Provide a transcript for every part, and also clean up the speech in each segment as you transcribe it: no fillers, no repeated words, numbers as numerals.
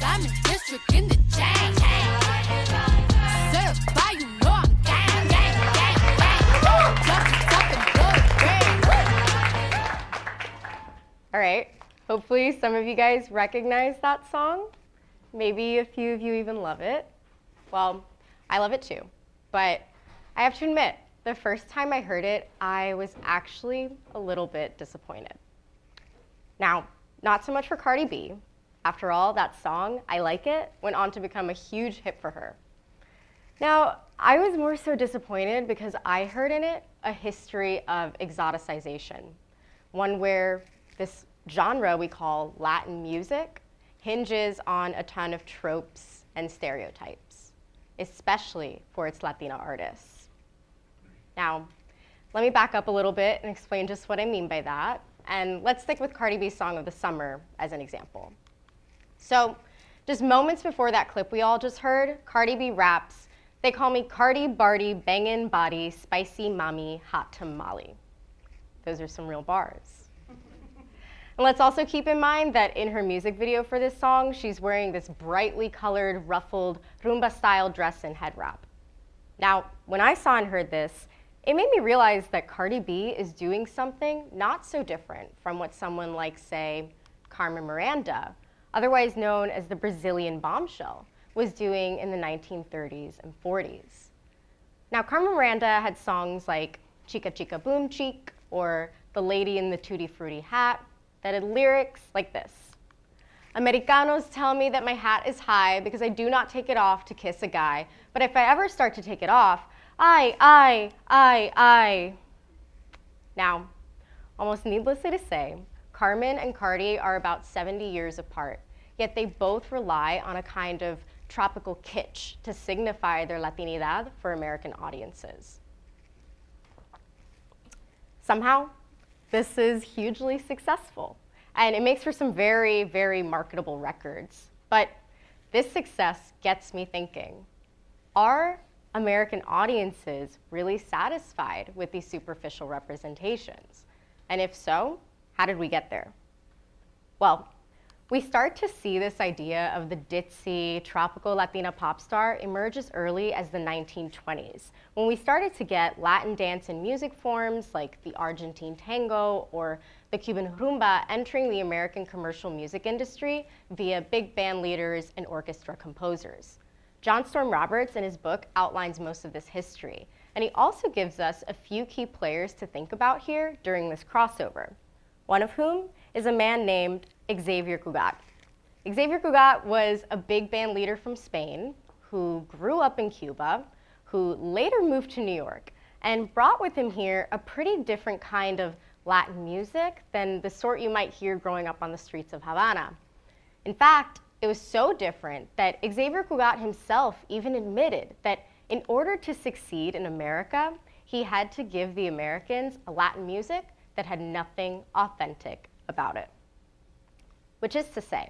Diamond District in the chain. Certified, you know I'm gang, gang, gang, gang. Drop the top and blow the brain. All right, hopefully some of you guys recognize that song. Maybe a few of you even love it. Well, I love it too, but I have to admit, the first time I heard it, I was actually a little bit disappointed. Now, not so much for Cardi B. After all, that song, I Like It, went on to become a huge hit for her. Now, I was more so disappointed because I heard in it a history of exoticization, one where this genre we call Latin music hinges on a ton of tropes and stereotypes, especially for its Latina artists. Now, let me back up a little bit and explain just what I mean by that. And let's stick with Cardi B's Song of the Summer as an example. So just moments before that clip we all just heard, Cardi B raps, "They call me Cardi Barty, bangin' body, spicy mommy, hot tamale." Those are some real bars. And let's also keep in mind that in her music video for this song, she's wearing this brightly colored, ruffled, rumba-style dress and head wrap. Now, when I saw and heard this, it made me realize that Cardi B is doing something not so different from what someone like, say, Carmen Miranda, otherwise known as the Brazilian bombshell, was doing in the 1930s and 40s. Now, Carmen Miranda had songs like Chica Chica Boom Cheek or The Lady in the Tutti Frutti Hat that had lyrics like this. "Americanos tell me that my hat is high because I do not take it off to kiss a guy, but if I ever start to take it off, I. Now, almost needlessly to say, Carmen and Cardi are about 70 years apart, yet they both rely on a kind of tropical kitsch to signify their Latinidad for American audiences. Somehow, this is hugely successful, and it makes for some very, very marketable records. But this success gets me thinking, are American audiences really satisfied with these superficial representations? And if so, how did we get there? Well, we start to see this idea of the ditzy, tropical Latina pop star emerge as early as the 1920s, when we started to get Latin dance and music forms like the Argentine tango or the Cuban rumba entering the American commercial music industry via big band leaders and orchestra composers. John Storm Roberts in his book outlines most of this history, and he also gives us a few key players to think about here during this crossover, one of whom is a man named Xavier Cugat. Xavier Cugat was a big band leader from Spain who grew up in Cuba, who later moved to New York, and brought with him here a pretty different kind of Latin music than the sort you might hear growing up on the streets of Havana. In fact, it was so different that Xavier Cugat himself even admitted that in order to succeed in America, he had to give the Americans a Latin music that had nothing authentic about it. Which is to say,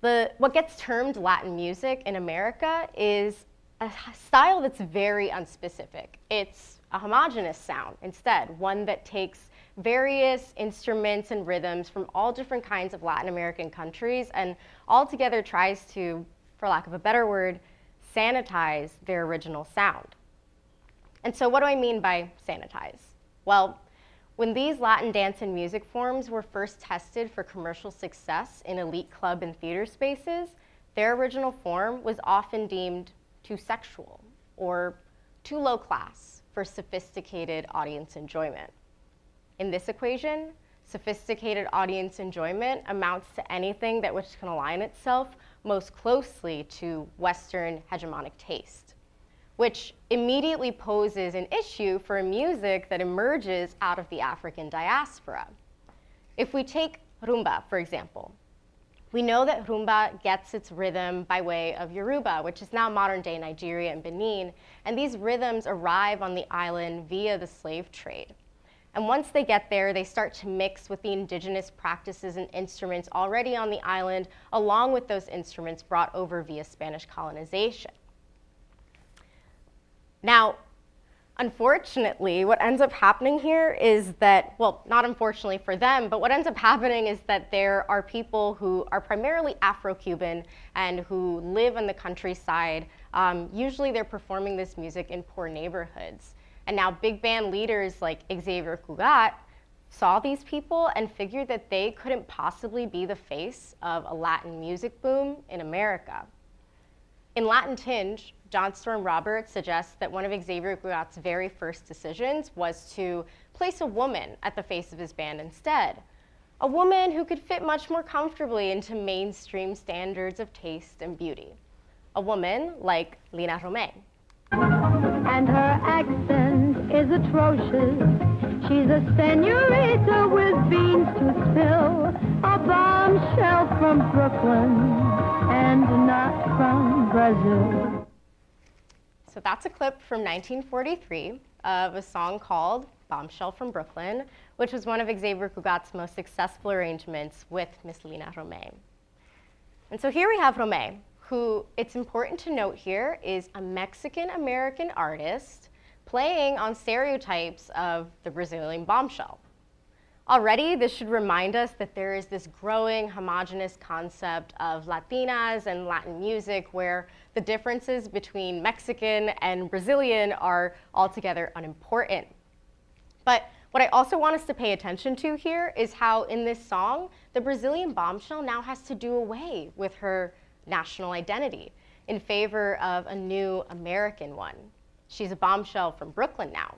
what gets termed Latin music in America is a style that's very unspecific. It's a homogeneous sound instead, one that takes various instruments and rhythms from all different kinds of Latin American countries and altogether tries to, for lack of a better word, sanitize their original sound. And so what do I mean by sanitize? Well, when these Latin dance and music forms were first tested for commercial success in elite club and theater spaces, their original form was often deemed too sexual or too low class for sophisticated audience enjoyment. In this equation, sophisticated audience enjoyment amounts to anything that which can align itself most closely to Western hegemonic taste, which immediately poses an issue for music that emerges out of the African diaspora. If we take rumba, for example, we know that rumba gets its rhythm by way of Yoruba, which is now modern-day Nigeria and Benin, and these rhythms arrive on the island via the slave trade. And once they get there, they start to mix with the indigenous practices and instruments already on the island, along with those instruments brought over via Spanish colonization. Now, Unfortunately, what ends up happening here is that, well, not unfortunately for them, but what ends up happening is that there are people who are primarily Afro-Cuban and who live in the countryside. Usually they're performing this music in poor neighborhoods. And now big band leaders like Xavier Cugat saw these people and figured that they couldn't possibly be the face of a Latin music boom in America. In Latin Tinge, John Storm Roberts suggests that one of Xavier Cugat's very first decisions was to place a woman at the face of his band instead. A woman who could fit much more comfortably into mainstream standards of taste and beauty. A woman like Lila Rimalovski. And her accent is atrocious. She's a senorita with beans to spill. A bombshell from Brooklyn and not from Brazil. So that's a clip from 1943 of a song called Bombshell from Brooklyn, which was one of Xavier Cugat's most successful arrangements with Miss Lila Rimalovski. And so here we have Rimalovski, who, it's important to note here, is a Mexican-American artist playing on stereotypes of the Brazilian bombshell. Already, this should remind us that there is this growing homogenous concept of Latinas and Latin music where the differences between Mexican and Brazilian are altogether unimportant. But what I also want us to pay attention to here is how in this song, the Brazilian bombshell now has to do away with her national identity in favor of a new American one. She's a bombshell from Brooklyn now.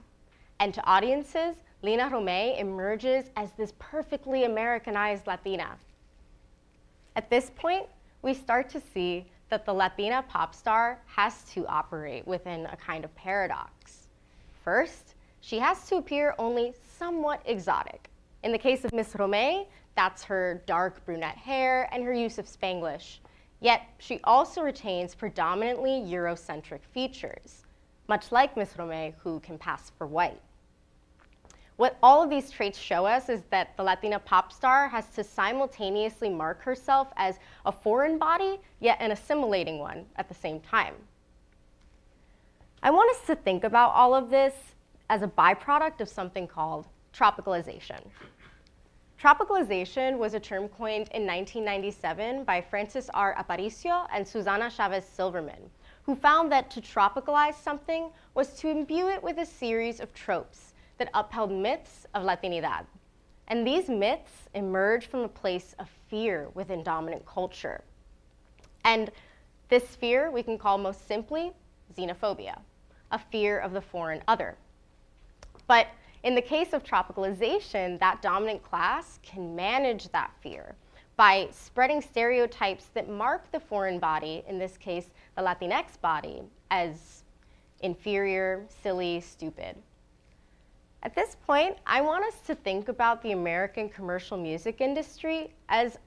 And to audiences, Lila Rimalovski emerges as this perfectly Americanized Latina. At this point, we start to see that the Latina pop star has to operate within a kind of paradox. First, she has to appear only somewhat exotic. In the case of Miss Rimalovski, that's her dark brunette hair and her use of Spanglish. Yet, she also retains predominantly Eurocentric features, much like Miss Rimalovski, who can pass for white. What all of these traits show us is that the Latina pop star has to simultaneously mark herself as a foreign body, yet an assimilating one at the same time. I want us to think about all of this as a byproduct of something called tropicalization. Tropicalization was a term coined in 1997 by Francis R. Aparicio and Susana Chavez Silverman, who found that to tropicalize something was to imbue it with a series of tropes that upheld myths of Latinidad. And these myths emerge from a place of fear within dominant culture. And this fear we can call most simply xenophobia, a fear of the foreign other. But in the case of tropicalization, that dominant class can manage that fear by spreading stereotypes that mark the foreign body, in this case, the Latinx body, as inferior, silly, stupid. At this point, I want us to think about the American commercial music industry as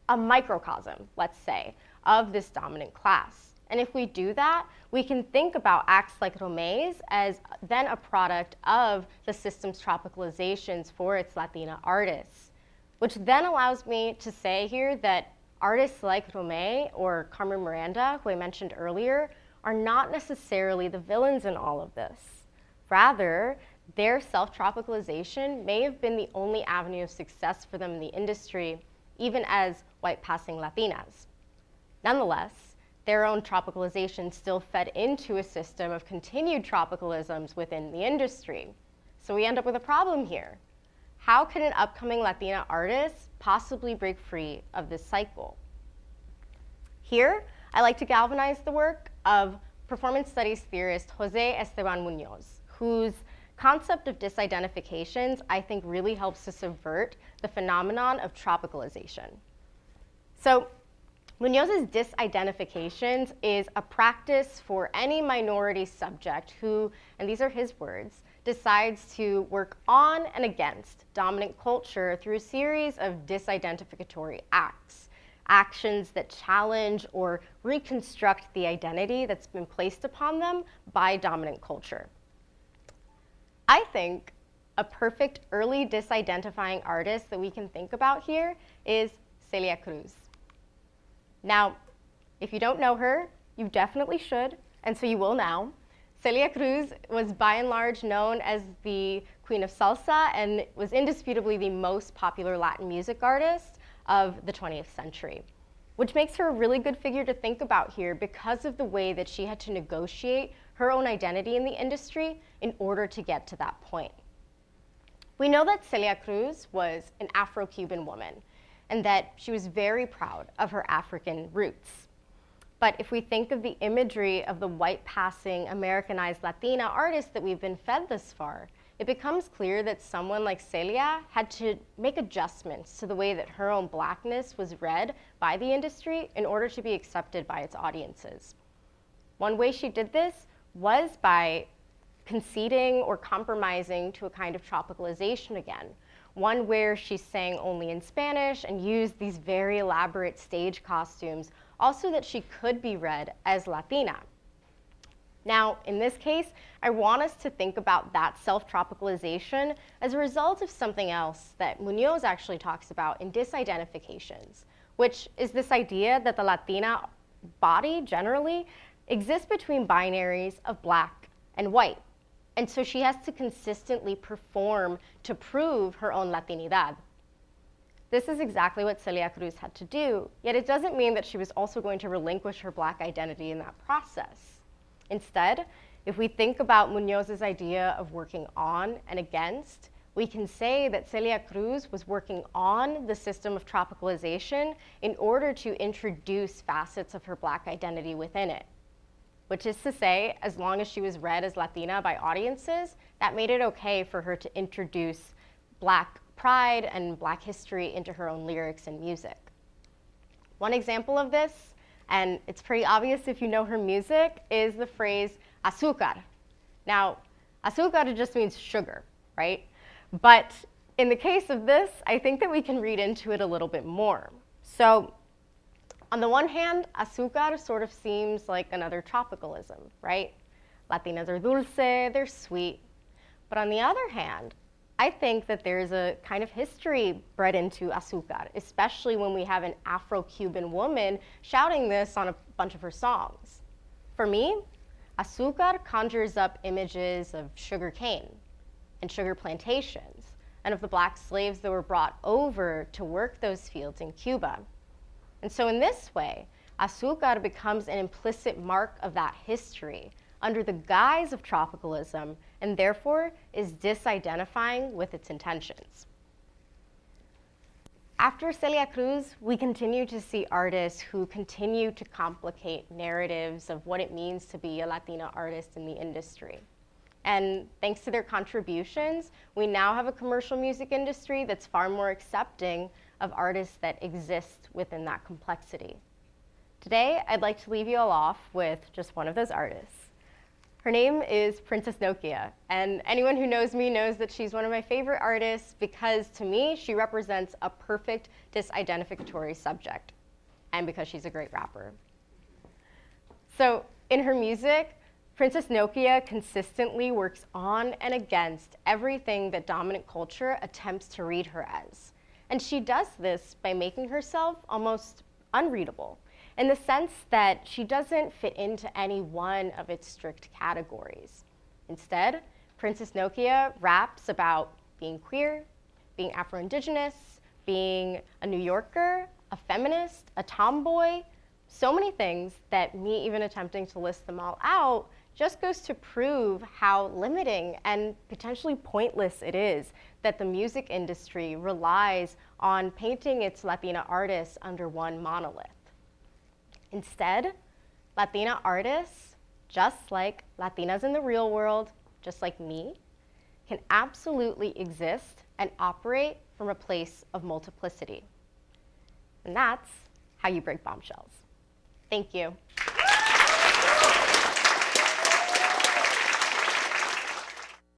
a microcosm, let's say, of this dominant class. And if we do that, we can think about acts like Rimalovski's as then a product of the system's tropicalizations for its Latina artists, which then allows me to say here that artists like Rimalovski or Carmen Miranda, who I mentioned earlier, are not necessarily the villains in all of this. Rather, their self-tropicalization may have been the only avenue of success for them in the industry, even as white-passing Latinas. Nonetheless, their own tropicalization still fed into a system of continued tropicalisms within the industry. So we end up with a problem here. How can an upcoming Latina artist possibly break free of this cycle? Here, I like to galvanize the work of performance studies theorist Jose Esteban Munoz, whose concept of disidentifications, I think, really helps to subvert the phenomenon of tropicalization. So Munoz's disidentifications is a practice for any minority subject who, and these are his words, decides to work on and against dominant culture through a series of disidentificatory acts, actions that challenge or reconstruct the identity that's been placed upon them by dominant culture. I think a perfect early disidentifying artist that we can think about here is Celia Cruz. Now, if you don't know her, you definitely should, and so you will now. Celia Cruz was by and large known as the Queen of Salsa and was indisputably the most popular Latin music artist of the 20th century, which makes her a really good figure to think about here because of the way that she had to negotiate her own identity in the industry in order to get to that point. We know that Celia Cruz was an Afro-Cuban woman and that she was very proud of her African roots. But if we think of the imagery of the white-passing, Americanized Latina artist that we've been fed thus far, it becomes clear that someone like Celia had to make adjustments to the way that her own blackness was read by the industry in order to be accepted by its audiences. One way she did this was by conceding or compromising to a kind of tropicalization again, one where she sang only in Spanish and used these very elaborate stage costumes, also that she could be read as Latina. Now, in this case, I want us to think about that self-tropicalization as a result of something else that Munoz actually talks about in Disidentifications, which is this idea that the Latina body generally exists between binaries of black and white. And so she has to consistently perform to prove her own Latinidad. This is exactly what Celia Cruz had to do, yet it doesn't mean that she was also going to relinquish her black identity in that process. Instead, if we think about Munoz's idea of working on and against, we can say that Celia Cruz was working on the system of tropicalization in order to introduce facets of her black identity within it. Which is to say, as long as she was read as Latina by audiences, that made it okay for her to introduce black pride and black history into her own lyrics and music. One example of this, and it's pretty obvious if you know her music, is the phrase azúcar. Now, azúcar just means sugar, right? But in the case of this, I think that we can read into it a little bit more. So, on the one hand, azúcar sort of seems like another tropicalism, right? Latinas are dulce, they're sweet. But on the other hand, I think that there's a kind of history bred into azúcar, especially when we have an Afro-Cuban woman shouting this on a bunch of her songs. For me, azúcar conjures up images of sugar cane and sugar plantations and of the black slaves that were brought over to work those fields in Cuba. And so in this way, azúcar becomes an implicit mark of that history under the guise of tropicalism and therefore is disidentifying with its intentions. After Celia Cruz, we continue to see artists who continue to complicate narratives of what it means to be a Latina artist in the industry. And thanks to their contributions, we now have a commercial music industry that's far more accepting of artists that exist within that complexity. Today, I'd like to leave you all off with just one of those artists. Her name is Princess Nokia, and anyone who knows me knows that she's one of my favorite artists because to me, she represents a perfect disidentificatory subject, and because she's a great rapper. So in her music, Princess Nokia consistently works on and against everything that dominant culture attempts to read her as. And she does this by making herself almost unreadable, in the sense that she doesn't fit into any one of its strict categories. Instead, Princess Nokia raps about being queer, being Afro-Indigenous, being a New Yorker, a feminist, a tomboy, so many things that me even attempting to list them all out just goes to prove how limiting and potentially pointless it is that the music industry relies on painting its Latina artists under one monolith. Instead, Latina artists, just like Latinas in the real world, just like me, can absolutely exist and operate from a place of multiplicity. And that's how you break bombshells. Thank you.